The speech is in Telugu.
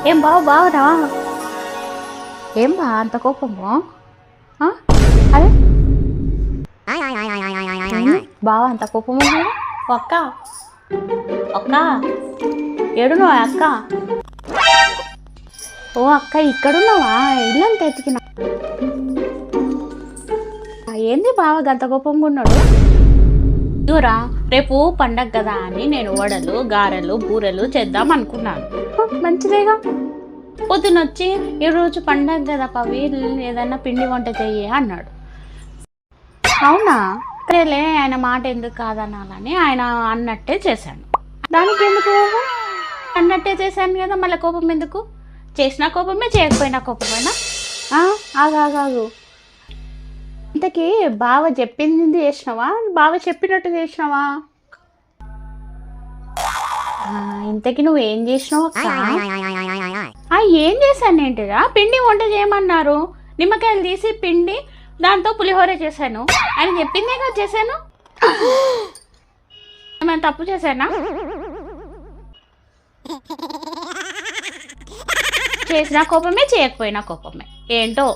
ఏం బావరా? ఏం బా అంత కోపము? అరే బావా అంత కోపము అక్క అక్క ఏడున్నావా అక్క? ఓ అక్క ఇక్కడున్నావా? ఇల్లంతా ఎతికినా. ఏంది బావ గంత కోపంగా ఉన్నాడు? ఇవరా రేపు పండగ కదా అని నేను వడలు గారెలు బూరెలు చేద్దాం అనుకున్నాను. మంచిదేగా. పొద్దునొచ్చి ఈరోజు పండగ కదా పవి ఏదన్నా పిండి వంట చెయ్యి అన్నాడు. అవునా? సరేలే ఆయన మాట ఎందుకు కాదనాలని ఆయన అన్నట్టే చేశాను. దానికి ఎందుకు అన్నట్టే చేశాను కదా, మళ్ళీ కోపం ఎందుకు? చేసిన కోపమే చేయకపోయినా కోపమేనా? ఆగాగు. ఇంతకీ బావ చెప్పింది చేసినావా, బావ చెప్పినట్టు చేసినావా? ఇంతకీ నువ్వేం చేసినావు అక్క? ఏం చేశాను ఏంటిరా? పిండి వంట చేయమన్నారు, నిమ్మకాయలు తీసి పిండి దాంతో పులిహోర చేశాను. ఆయన చెప్పిందే కదా చేశాను. ఏమైనా తప్పు చేశానా? చేసిన కోపమే చేయకపోయినా కోపమే ఏంటో.